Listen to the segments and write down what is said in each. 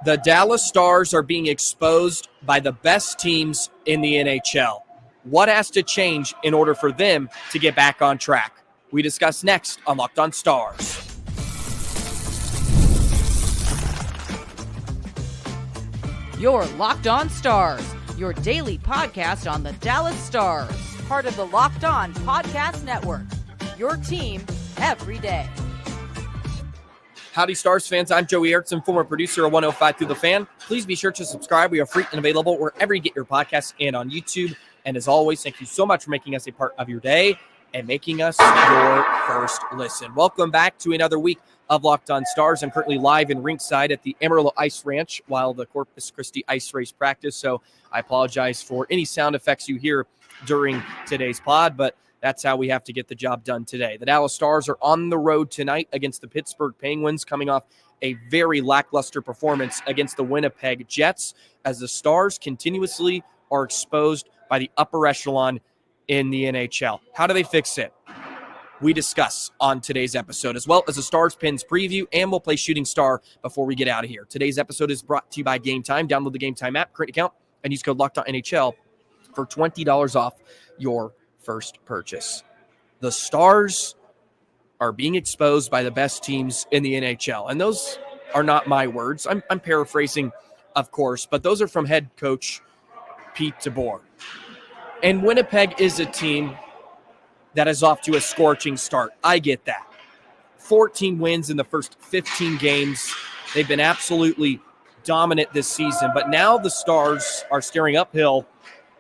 The Dallas Stars are being exposed by the best teams in the NHL. What has to change in order for them to get back on track? We discuss next on Locked On Stars. You're Locked On Stars, your daily podcast on the Dallas Stars, part of the Locked On Podcast Network, your team every day. Howdy, Stars fans. I'm Joey Erickson, former producer of 105 Through the Fan. Please be sure to subscribe. We are free and available wherever you get your podcasts and on YouTube. And as always, thank you so much for making us a part of your day and making us your first listen. Welcome back to another week of Locked On Stars. I'm currently live in rinkside at the Amarillo Ice Ranch while the Corpus Christi ice race practice. So I apologize for any sound effects you hear during today's pod, but that's how we have to get the job done today. The Dallas Stars are on the road tonight against the Pittsburgh Penguins, coming off a very lackluster performance against the Winnipeg Jets, as the Stars continuously are exposed by the upper echelon in the NHL. How do they fix it? We discuss on today's episode, as well as a Stars Pins preview, and we'll play Shooting Star before we get out of here. Today's episode is brought to you by Game Time. Download the Game Time app, create an account, and use code LOCKEDONNHL for $20 off your first purchase. The Stars are being exposed by the best teams in the NHL. And those are not my words. I'm paraphrasing, of course, but those are from head coach Pete DeBoer. And Winnipeg is a team that is off to a scorching start. I get that. 14 wins in the first 15 games. They've been absolutely dominant this season. But now the Stars are staring uphill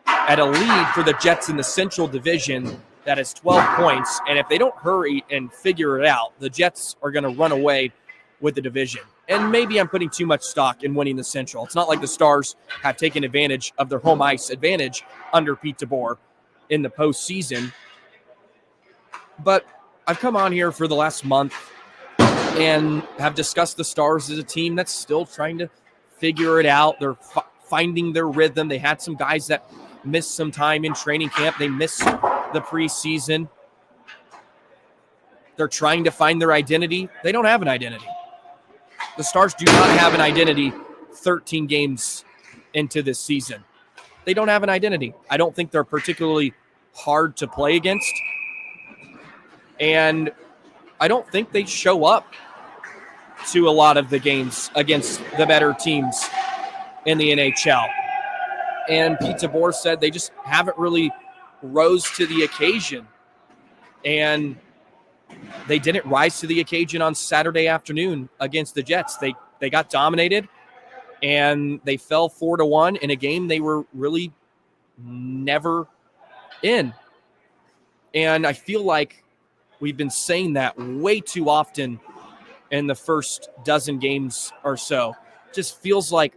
at a lead for the Jets in the Central Division that is 12 points. And if they don't hurry and figure it out, the Jets are going to run away with the division. And maybe I'm putting too much stock in winning the Central. It's not like the Stars have taken advantage of their home ice advantage under Pete DeBoer in the postseason. But I've come on here for the last month and have discussed the Stars as a team that's still trying to figure it out. They're finding their rhythm. They had some guys that missed some time in training camp. They missed the preseason. They're trying to find their identity. They don't have an identity. The Stars do not have an identity 13 games into this season. They don't have an identity. I don't think they're particularly hard to play against. And I don't think they show up to a lot of the games against the better teams in the NHL. And Pete DeBoer said they just haven't really rose to the occasion. And they didn't rise to the occasion on Saturday afternoon against the Jets. They got dominated, and they fell 4-1 in a game they were really never in. And I feel like we've been saying that way too often in the first dozen games or so. It just feels like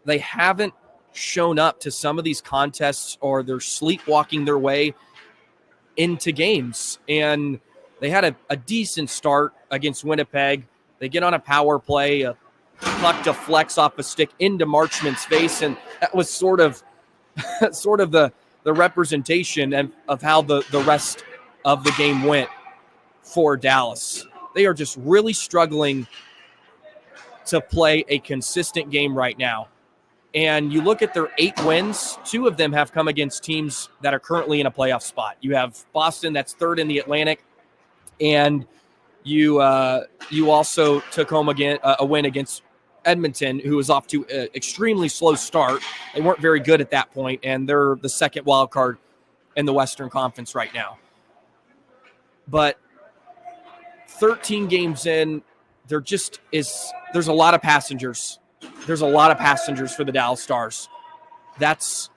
they haven't shown up to some of these contests, or they're sleepwalking their way into games. And they had a decent start against Winnipeg. They get on a power play, a puck deflects off a stick into Marchman's face, and that was sort of the representation of how the rest of the game went for Dallas. They are just really struggling to play a consistent game right now. And you look at their 8 wins, 2 of them have come against teams that are currently in a playoff spot. You have Boston, that's third in the Atlantic, and you also took home again a win against Edmonton, who was off to an extremely slow start. They weren't very good at that point, and they're the second wild card in the Western Conference right now. But 13 games in, there's a lot of passengers. There's a lot of passengers for the Dallas Stars. That's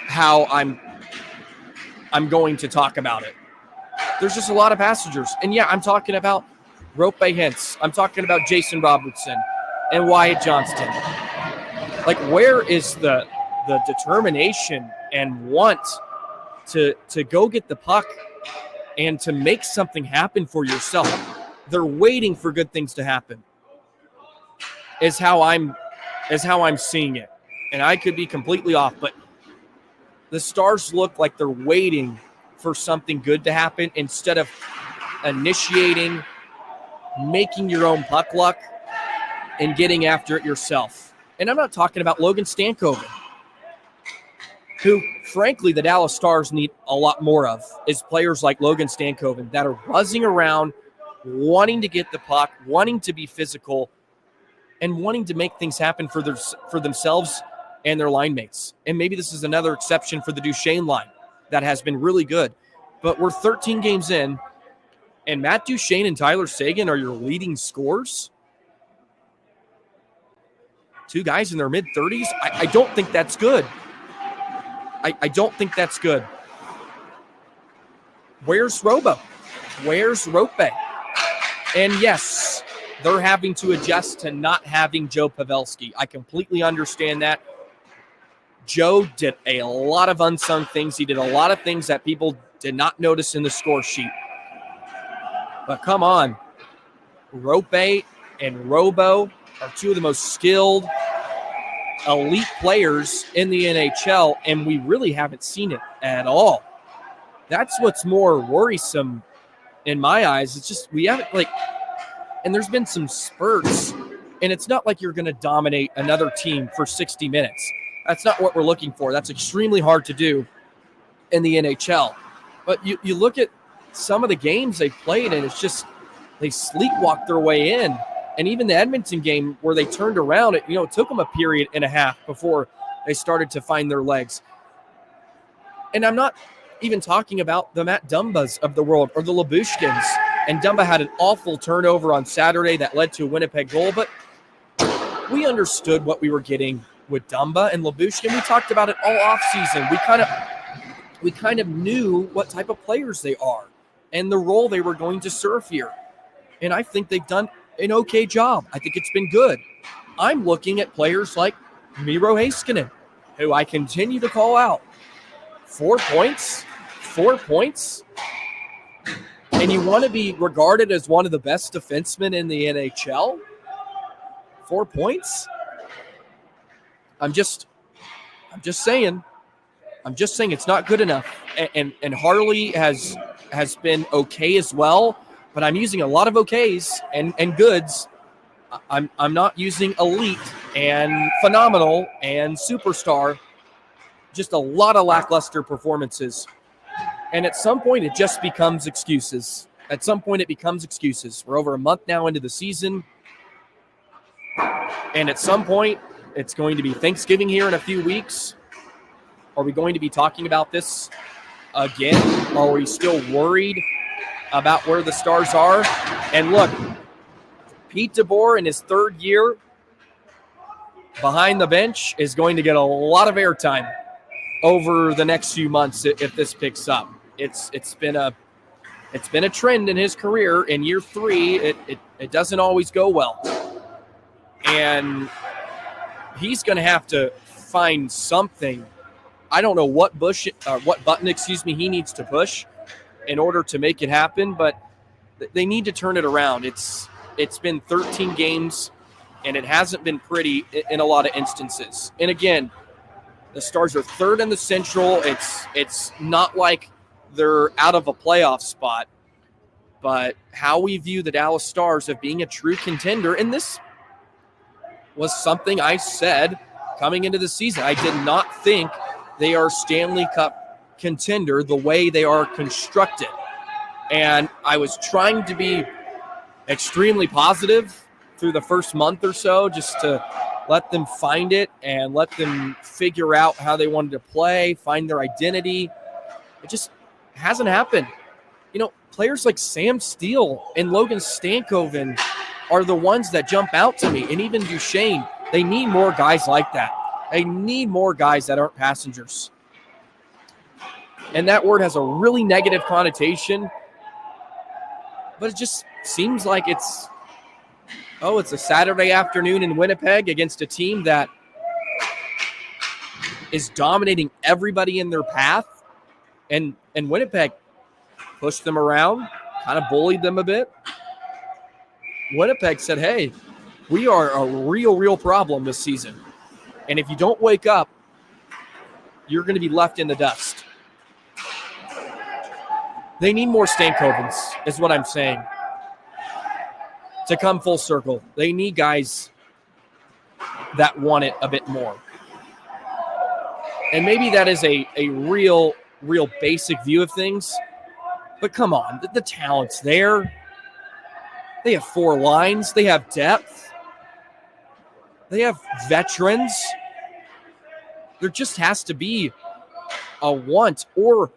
how I'm going to talk about it. There's just a lot of passengers. And yeah, I'm talking about Rope Hintz. I'm talking about Jason Robertson and Wyatt Johnston. Like, where is the determination and want to go get the puck and to make something happen for yourself? They're waiting for good things to happen. Is how I'm seeing it. And I could be completely off, but the Stars look like they're waiting for something good to happen instead of initiating, making your own puck luck, and getting after it yourself. And I'm not talking about Logan Stankoven, who, frankly, the Dallas Stars need a lot more of, is players like Logan Stankoven that are buzzing around, wanting to get the puck, wanting to be physical, and wanting to make things happen for themselves and their line mates. And maybe this is another exception for the Duchesne line that has been really good. But we're 13 games in, and Matt Duchesne and Tyler Seguin are your leading scorers. Two guys in their mid-30s. I don't think that's good. I don't think that's good. Where's Robo? Where's Rope? And yes, they're having to adjust to not having Joe Pavelski. I completely understand that. Joe did a lot of unsung things. He did a lot of things that people did not notice in the score sheet. But come on. Rope and Robo are two of the most skilled, elite players in the NHL, and we really haven't seen it at all. That's what's more worrisome in my eyes. It's just we haven't, and there's been some spurts, and it's not like you're going to dominate another team for 60 minutes. That's not what we're looking for. That's extremely hard to do in the NHL. But you look at some of the games they've played, and it's just they sleepwalk their way in. And even the Edmonton game where they turned around, it took them a period and a half before they started to find their legs. And I'm not even talking about the Matt Dumbas of the world or the Labushkins. And Dumba had an awful turnover on Saturday that led to a Winnipeg goal. But we understood what we were getting with Dumba and Labushkin. We talked about it all offseason. We kind of knew what type of players they are and the role they were going to serve here. And I think they've done an okay job. I think it's been good. I'm looking at players like Miro Heiskanen, who I continue to call out. 4 points. And you want to be regarded as one of the best defensemen in the NHL? 4 points? I'm just saying it's not good enough. And Harley has been okay as well. But I'm using a lot of okays and goods. I'm not using elite and phenomenal and superstar. Just a lot of lackluster performances. And at some point, it just becomes excuses. We're over a month now into the season. And at some point, it's going to be Thanksgiving here in a few weeks. Are we going to be talking about this again? Are we still worried about where the Stars are? And look, Pete DeBoer in his third year behind the bench is going to get a lot of airtime over the next few months if this picks up. It's been a trend in his career. In year 3, it doesn't always go well. And he's going to have to find something. I don't know what button he needs to push in order to make it happen, but they need to turn it around. It's been 13 games, and it hasn't been pretty in a lot of instances. And again, the Stars are third in the Central. It's not like they're out of a playoff spot, but how we view the Dallas Stars of being a true contender, and this was something I said coming into the season. I did not think they are Stanley Cup contender the way they are constructed. And I was trying to be extremely positive through the first month or so, just to let them find it and let them figure out how they wanted to play, find their identity. It just hasn't happened. Players like Sam Steele and Logan Stankoven are the ones that jump out to me. And even Duchesne, they need more guys like that. They need more guys that aren't passengers. And that word has a really negative connotation, but it just seems like it's a Saturday afternoon in Winnipeg against a team that is dominating everybody in their path. And Winnipeg pushed them around, kind of bullied them a bit. Winnipeg said, hey, we are a real problem this season. And if you don't wake up, you're going to be left in the dust. They need more Stankovens, is what I'm saying, to come full circle. They need guys that want it a bit more. And maybe that is a real basic view of things. But come on, the talent's there. They have 4 lines. They have depth. They have veterans. There just has to be a want or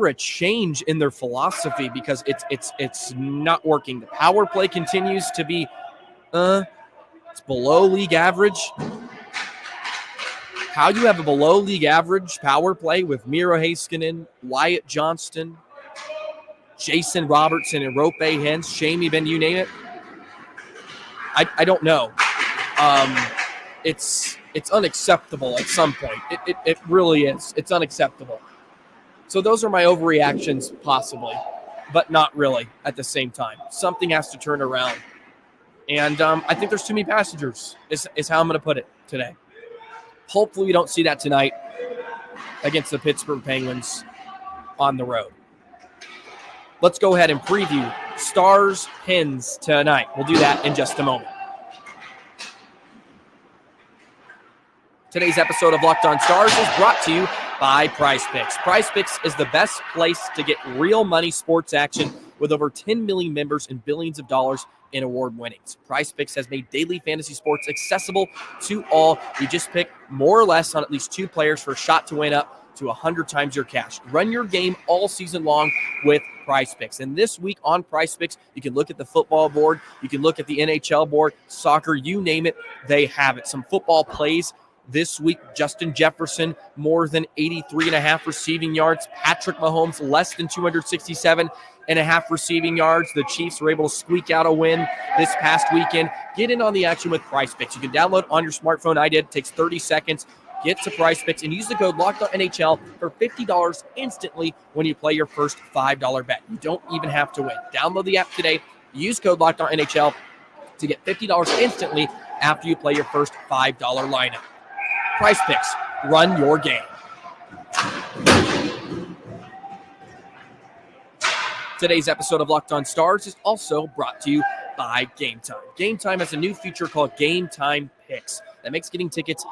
a change in their philosophy, because it's not working. The power play continues to be it's below league average. How do you have a below league average power play with Miro Heiskanen, Wyatt Johnston, Jason Robertson, and Rope Hens, Shamey Ben, you name it? I don't know. It's unacceptable at some point. It really is. It's unacceptable. So those are my overreactions, possibly, but not really at the same time. Something has to turn around. And I think there's too many passengers, is how I'm going to put it today. Hopefully we don't see that tonight against the Pittsburgh Penguins on the road. Let's go ahead and preview Stars Pens tonight. We'll do that in just a moment. Today's episode of Locked On Stars is brought to you by Prize Picks. Prize Picks is the best place to get real money sports action with over 10 million members and billions of dollars in award winnings. Prize Picks has made daily fantasy sports accessible to all. You just pick more or less on at least 2 players for a shot to win up to 100 times your cash. Run your game all season long with Prize Picks. And this week on Prize Picks, you can look at the football board, you can look at the NHL board, soccer, you name it, they have it. Some football plays this week: Justin Jefferson, more than 83.5 receiving yards. Patrick Mahomes, less than 267.5 receiving yards. The Chiefs were able to squeak out a win this past weekend. Get in on the action with Prize Picks. You can download on your smartphone. I did. It takes 30 seconds. Get to Prize Picks and use the code LOCKEDONNHL for $50 instantly when you play your first $5 bet. You don't even have to win. Download the app today. Use code LOCKEDONNHL to get $50 instantly after you play your first $5 lineup. Prize Picks. Run your game. Today's episode of Locked On Stars is also brought to you by Game Time. Game Time has a new feature called Game Time Picks that makes getting tickets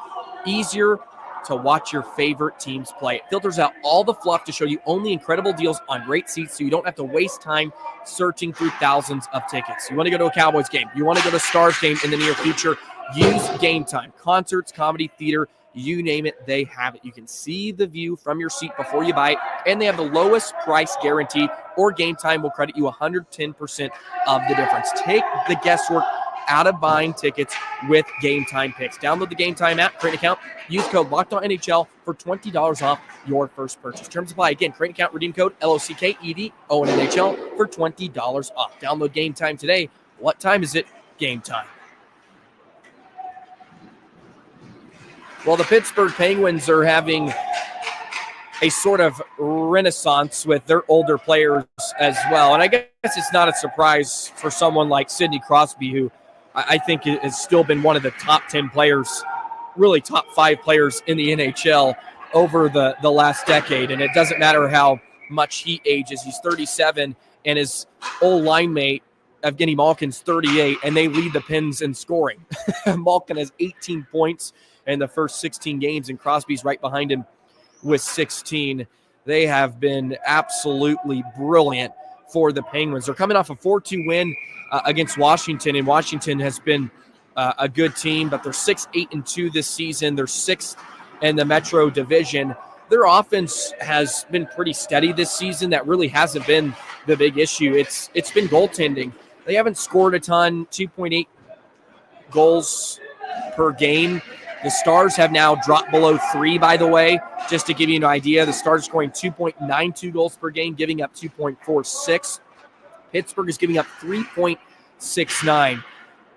easier to watch your favorite teams play. It filters out all the fluff to show you only incredible deals on great seats, so you don't have to waste time searching through thousands of tickets. You want to go to a Cowboys game, you want to go to a Stars game in the near future, use Game Time. Concerts, comedy, theater, you name it, they have it. You can see the view from your seat before you buy it, and they have the lowest price guaranteed, or Game Time will credit you 110% of the difference. Take the guesswork out of buying tickets with Game Time Picks. Download the Game Time app, create an account, use code LOCKEDONNHL for $20 off your first purchase. Terms apply. Again, create an account, redeem code LOCKEDONNHL for $20 off. Download Game Time today. What time is it? Game time. Well, the Pittsburgh Penguins are having a sort of renaissance with their older players as well. And I guess it's not a surprise for someone like Sidney Crosby, who I think has still been one of the top 10 players, really top 5 players in the NHL over the last decade. And it doesn't matter how much he ages. He's 37, and his old line mate, Evgeny Malkin's 38, and they lead the Pens in scoring. Malkin has 18 points in the first 16 games, and Crosby's right behind him with 16. They have been absolutely brilliant for the Penguins. They're coming off a 4-2 win against Washington, and Washington has been a good team, but they're 6-8-2 this season. They're 6th in the Metro Division. Their offense has been pretty steady this season. That really hasn't been the big issue. It's been goaltending. They haven't scored a ton, 2.8 goals per game. The Stars have now dropped below 3, by the way, just to give you an idea. The Stars are scoring 2.92 goals per game, giving up 2.46. Pittsburgh is giving up 3.69.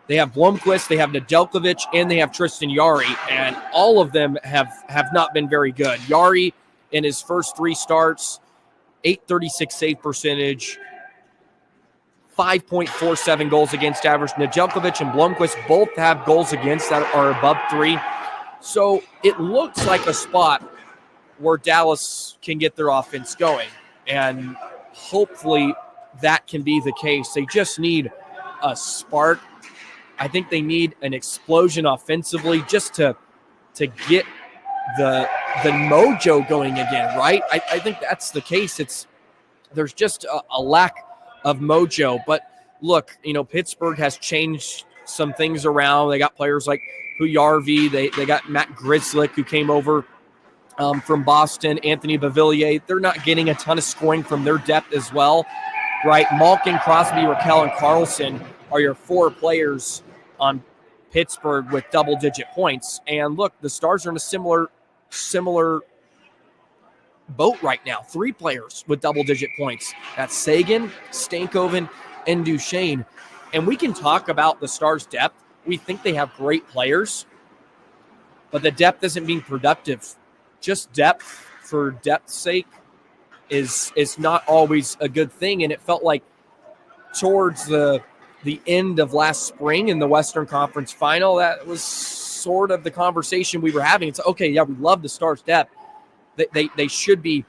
They have Blomqvist, they have Nedeljkovic, and they have Tristan Jarry, and all of them have not been very good. Jarry, in his first 3 starts, .836 save percentage, 5.47 goals against average. Nedeljkovic and Blomqvist both have goals against that are above 3. So it looks like a spot where Dallas can get their offense going, and hopefully that can be the case. They just need a spark. I think they need an explosion offensively just to get the mojo going again, right? I think that's the case. There's just a lack of mojo. But look, Pittsburgh has changed some things around. They got players like Pujärvi. They got Matt Grzelcyk, who came over from Boston, Anthony Beauvillier. They're not getting a ton of scoring from their depth as well, right? Malkin, Crosby, Raquel, and Carlson are your 4 players on Pittsburgh with double-digit points. And look, the Stars are in a similar boat right now. 3 players with double-digit points. That's Sagan, Stankoven, and Duchesne. And we can talk about the Stars' depth. We think they have great players, but the depth isn't being productive. Just depth for depth's sake is not always a good thing. And it felt like towards the end of last spring in the Western Conference Final, that was sort of the conversation we were having. It's okay, yeah, we love the Stars' depth. They should be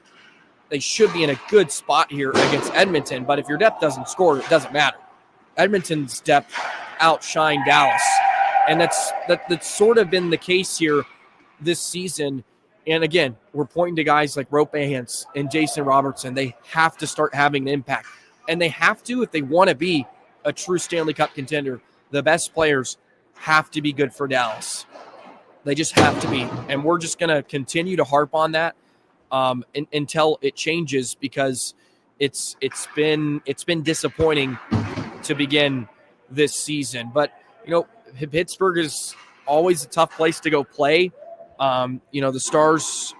in a good spot here against Edmonton. But if your depth doesn't score, it doesn't matter. Edmonton's depth outshined Dallas, and that's sort of been the case here this season. And again, we're pointing to guys like Rope Bahans and Jason Robertson. They have to start having an impact, and they have to if they want to be a true Stanley Cup contender. The best players have to be good for Dallas. They just have to be, and we're just going to continue to harp on that until it changes, because it's been disappointing to begin this season. But Pittsburgh is always a tough place to go play. The Stars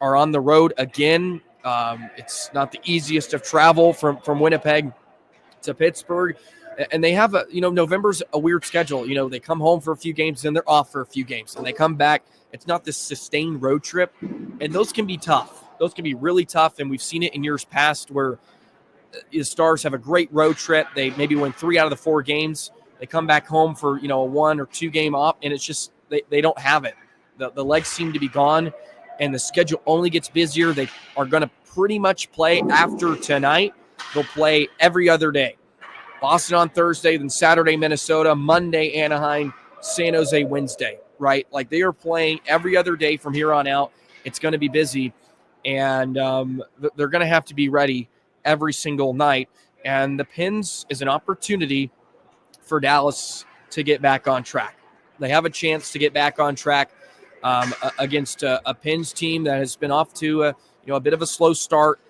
are on the road again. It's not the easiest of travel from Winnipeg to Pittsburgh. And they have November's a weird schedule. They come home for a few games, then they're off for a few games, and they come back. It's not this sustained road trip, and those can be tough. Those can be really tough, and we've seen it in years past where the Stars have a great road trip. They maybe win 3 out of the 4 games. They come back home for a 1 or 2 game off, and it's just they don't have it. The legs seem to be gone, and the schedule only gets busier. They are going to pretty much play after tonight. They'll play every other day. Boston on Thursday, then Saturday, Minnesota, Monday, Anaheim, San Jose, Wednesday, right? Like, they are playing every other day from here on out. It's going to be busy, and they're going to have to be ready every single night. And the Pens is an opportunity for Dallas to get back on track. They have a chance to get back on track against a Pens team that has been off to a bit of a slow start.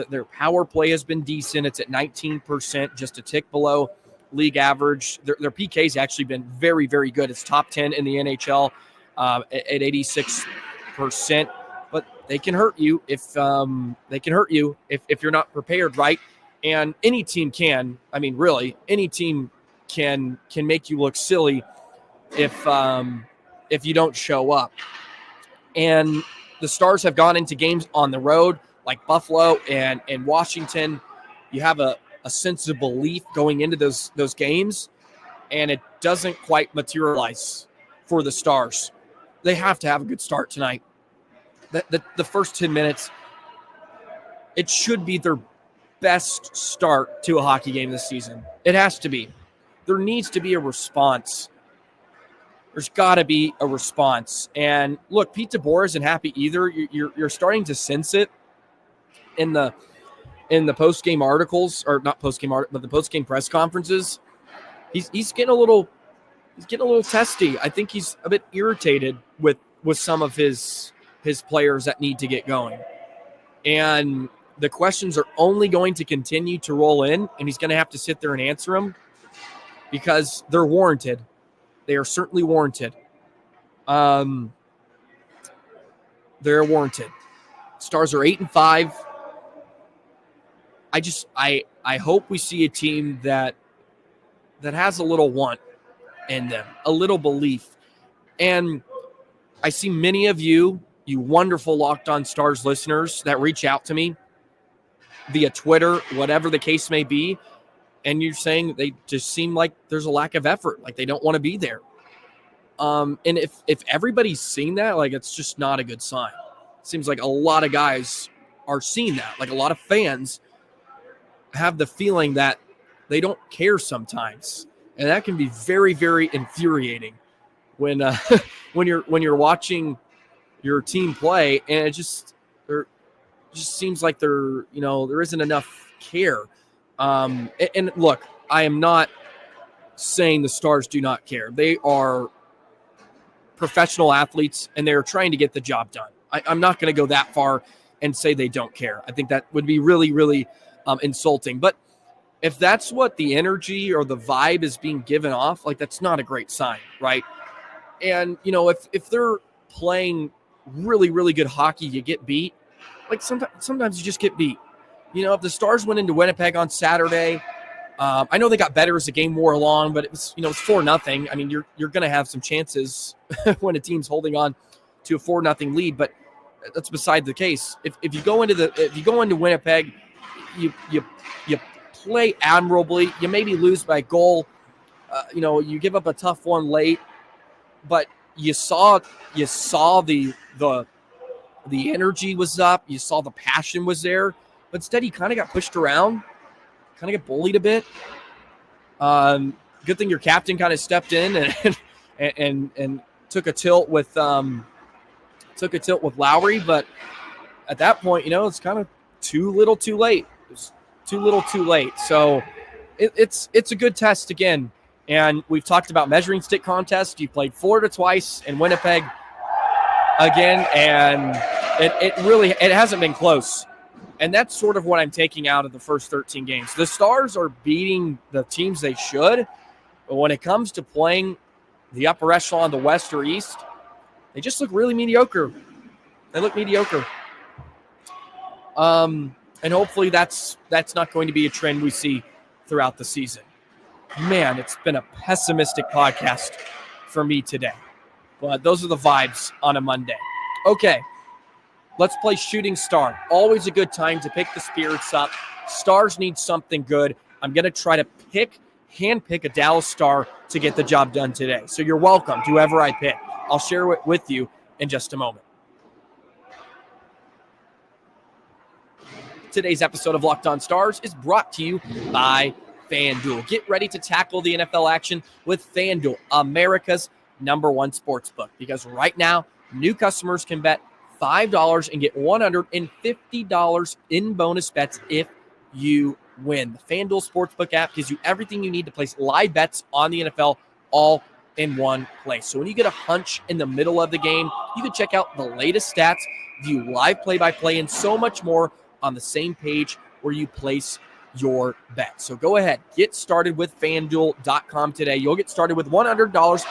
Their power play has been decent. It's at 19%, just a tick below league average. Their PK has actually been very, very good. It's top 10 in the NHL at 86%. But they can hurt you if you're not prepared, right? And any team can. I mean, really, any team can make you look silly if you don't show up. And the Stars have gone into games on the road like Buffalo and Washington. You have a sense of belief going into those games, and it doesn't quite materialize for the Stars. They have to have a good start tonight. The first 10 minutes, it should be their best start to a hockey game this season. It has to be. There needs to be a response. There's got to be a response. And look, Pete DeBoer isn't happy either. You're starting to sense it in the post-game articles, or not post-game but the post-game press conferences. He's getting a little testy. I think he's a bit irritated with some of his players that need to get going. And the questions are only going to continue to roll in, and he's going to have to sit there and answer them because they're warranted. They are certainly warranted. They're warranted. Stars are 8-5. I hope we see a team that has a little want in them, a little belief. And I see many of you wonderful Locked On Stars listeners that reach out to me via Twitter, whatever the case may be, and you're saying they just seem like there's a lack of effort, like they don't want to be there. And if everybody's seeing that, like, it's just not a good sign. It seems like a lot of guys are seeing that. Like, a lot of fans have the feeling that they don't care sometimes. And that can be very, very infuriating when when you're watching your team play, and it just seems like there isn't enough care. And look, I am not saying the Stars do not care. They are professional athletes, and they're trying to get the job done. I'm not going to go that far and say they don't care. I think that would be really, really insulting. But if that's what the energy or the vibe is being given off, like, that's not a great sign, right? And, if they're playing really, really good hockey, you get beat. Like, sometimes you just get beat. If the Stars went into Winnipeg on Saturday, I know they got better as the game wore along, but it was, it's 4-0. I mean, you're going to have some chances when a team's holding on to a 4-0 lead, but that's beside the case. If you go into Winnipeg, you play admirably. You maybe lose by a goal. You give up a tough one late, but you saw the energy was up. You saw the passion was there, but instead he kind of got pushed around, kind of got bullied a bit. Good thing your captain kind of stepped in and took a tilt with Lowry, but at that point, it's kind of too little, too late. It was too little, too late. So it's a good test again. And we've talked about measuring stick contest. You played Florida twice and Winnipeg again, and it hasn't been close. And that's sort of what I'm taking out of the first 13 games. The Stars are beating the teams they should, but when it comes to playing the upper echelon, the West or East, they just look really mediocre. They look mediocre. And hopefully that's not going to be a trend we see throughout the season. Man, it's been a pessimistic podcast for me today. But those are the vibes on a Monday. Okay, let's play Shooting Star. Always a good time to pick the spirits up. Stars need something good. I'm going to try to handpick a Dallas Star to get the job done today. So you're welcome to whoever I pick. I'll share it with you in just a moment. Today's episode of Locked On Stars is brought to you by FanDuel. Get ready to tackle the NFL action with FanDuel, America's #1 sportsbook. Because right now, new customers can bet $5 and get $150 in bonus bets if you win. The FanDuel Sportsbook app gives you everything you need to place live bets on the NFL all in one place. So when you get a hunch in the middle of the game, you can check out the latest stats, view live play-by-play, and so much more on the same page where you place your bet. So go ahead, get started with FanDuel.com today. You'll get started with $100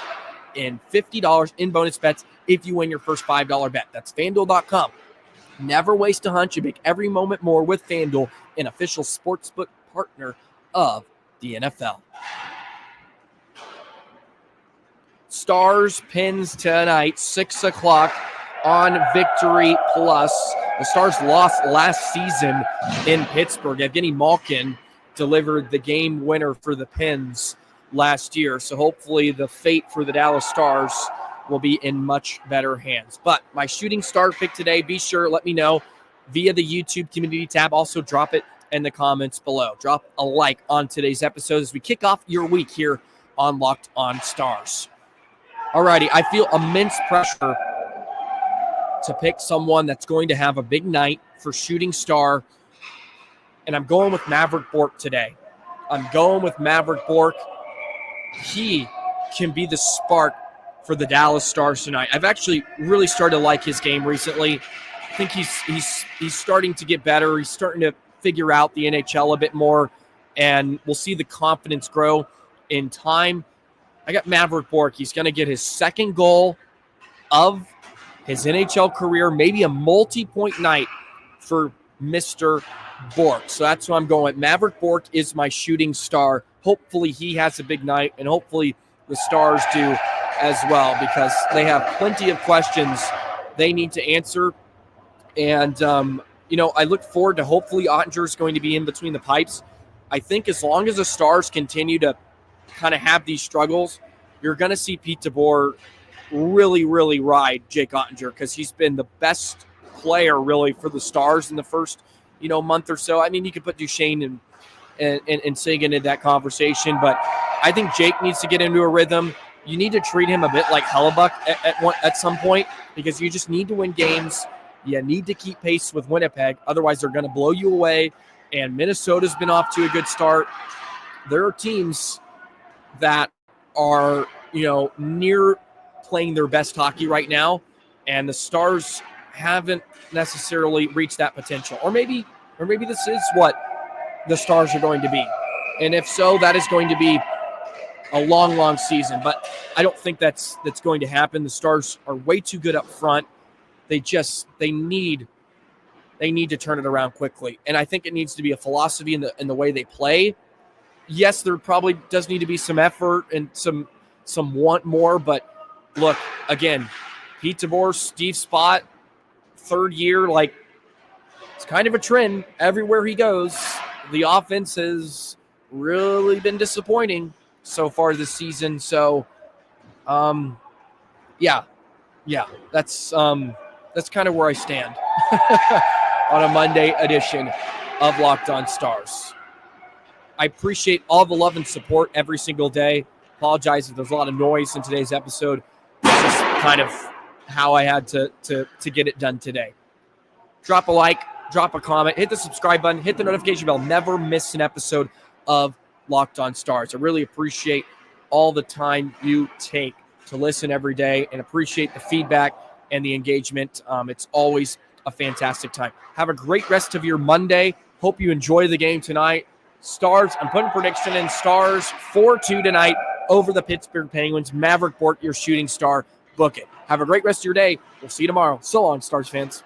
and $50 in bonus bets if you win your first $5 bet. That's FanDuel.com. Never waste a hunch. You make every moment more with FanDuel, an official sportsbook partner of the NFL. Stars Pens tonight, 6 o'clock on Victory Plus. The Stars lost last season in Pittsburgh. Evgeny Malkin delivered the game winner for the Pens last year. So hopefully the fate for the Dallas Stars will be in much better hands. But my Shooting Star pick today, be sure, let me know via the YouTube community tab. Also drop it in the comments below. Drop a like on today's episode as we kick off your week here on Locked On Stars. Alrighty, I feel immense pressure to pick someone that's going to have a big night for Shooting Star, and I'm going with Maverick Bourque today. I'm going with Maverick Bourque. He can be the spark for the Dallas Stars tonight. I've actually really started to like his game recently. I think he's starting to get better. He's starting to figure out the NHL a bit more, and we'll see the confidence grow in time. I got Maverick Bourque. He's going to get his second goal of his NHL career, maybe a multi-point night for Mr. Bourque. So that's who I'm going with. Maverick Bourque is my Shooting Star. Hopefully he has a big night, and hopefully the Stars do as well, because they have plenty of questions they need to answer. And, I look forward to hopefully Ottinger's going to be in between the pipes. I think as long as the Stars continue to kind of have these struggles, you're going to see Pete DeBoer really, really ride Jake Ottinger, because he's been the best player really for the Stars in the first, month or so. I mean, you could put Duchesne and Seguin in that conversation, but I think Jake needs to get into a rhythm. You need to treat him a bit like Hellebuck at some point, because you just need to win games. You need to keep pace with Winnipeg. Otherwise, they're going to blow you away. And Minnesota's been off to a good start. There are teams that are, near playing their best hockey right now, and the Stars haven't necessarily reached that potential. Or maybe this is what the Stars are going to be. And if so, that is going to be a long, long season. But I don't think that's going to happen. The Stars are way too good up front. They need to turn it around quickly. And I think it needs to be a philosophy in the way they play. Yes, there probably does need to be some effort and some want more. But look, again, Pete DeBoer, Steve Spott, third year, it's kind of a trend everywhere he goes. The offense has really been disappointing so far this season. So, yeah, that's kind of where I stand on a Monday edition of Locked On Stars. I appreciate all the love and support every single day. Apologize if there's a lot of noise in today's episode. It's just kind of how I had to get it done today. Drop a like, drop a comment, hit the subscribe button, hit the notification bell. Never miss an episode of Locked On Stars. I really appreciate all the time you take to listen every day, and appreciate the feedback and the engagement. It's always a fantastic time. Have a great rest of your Monday. Hope you enjoy the game tonight. Stars, I'm putting prediction in. Stars 4-2 tonight over the Pittsburgh Penguins. Maverick Bourque, your shooting star. Book it. Have a great rest of your day. We'll see you tomorrow. So long, Stars fans.